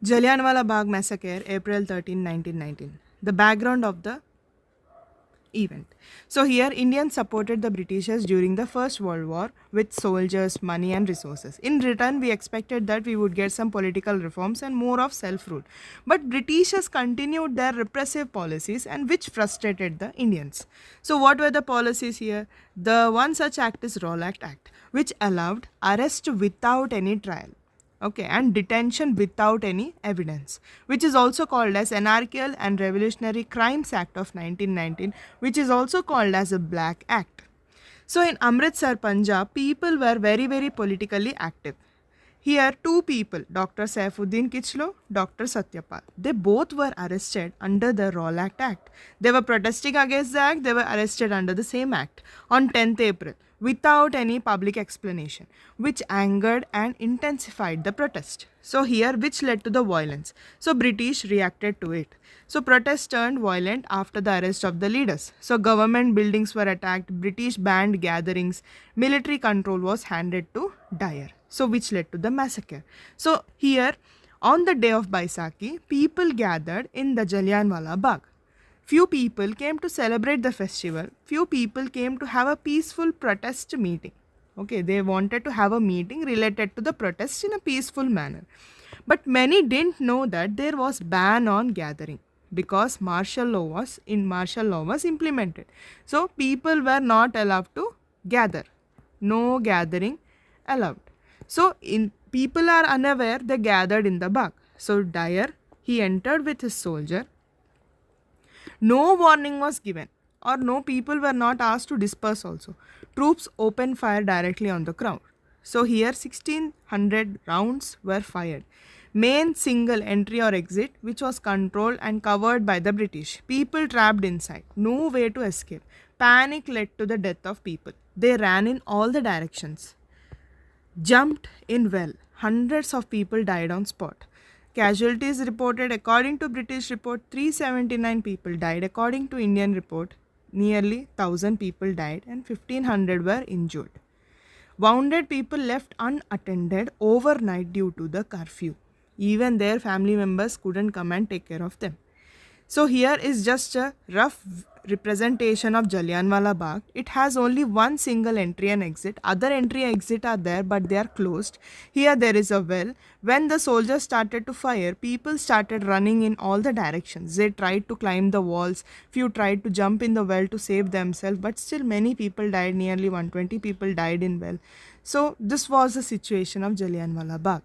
Jallianwala Bagh massacre, April 13, 1919. The background of the event. So here Indians supported the Britishers during the First World War with soldiers, money and resources. In return, we expected that we would get some political reforms and more of self-rule. But Britishers continued their repressive policies and which frustrated the Indians. So what were the policies here? The one such act is Rowlatt Act, which allowed arrest without any trial, okay, and detention without any evidence, which is also called as Anarchical and Revolutionary Crimes Act of 1919, which is also called as a Black Act. So in Amritsar, Punjab, people were very politically active. Here, two people, Dr. Saifuddin Kichlo, Dr. Satyapal, they both were arrested under the Rowlatt Act. They were protesting against the act, they were arrested under the same act on 10th April without any public explanation, which angered and intensified the protest. So here, which led to the violence. So British reacted to it. So protests turned violent after the arrest of the leaders. So government buildings were attacked, British banned gatherings, military control was handed to Dyer. So which led to the massacre. So here, on the day of Baisakhi, people gathered in the Jallianwala Bagh. Few people came to celebrate the festival. Few people came to have a peaceful protest meeting. Okay, they wanted to have a meeting related to the protest in a peaceful manner. But many didn't know that there was ban on gathering because martial law was implemented. So people were not allowed to gather. No gathering allowed. So in people are unaware, they gathered in the Bagh. So Dyer, he entered with his soldier. No warning was given, or no people were not asked to disperse also. Troops opened fire directly on the crowd. So here 1600 rounds were fired. Main single entry or exit which was controlled and covered by the British. People trapped inside. No way to escape. Panic led to the death of people. They ran in all the directions. Jumped in well. Hundreds of people died on spot. Casualties reported according to British report 379 people died. According to Indian report, nearly 1000 people died and 1500 were injured. Wounded people left unattended overnight due to the curfew. Even their family members couldn't come and take care of them. So here is just a rough representation of Jallianwala Bagh. It has only one single entry and exit. Other entry and exit are there but they are closed. Here there is a well. When the soldiers started to fire, people started running in all the directions. They tried to climb the walls. Few tried to jump in the well to save themselves, but still many people died. Nearly 120 people died in well. So this was the situation of Jallianwala Bagh.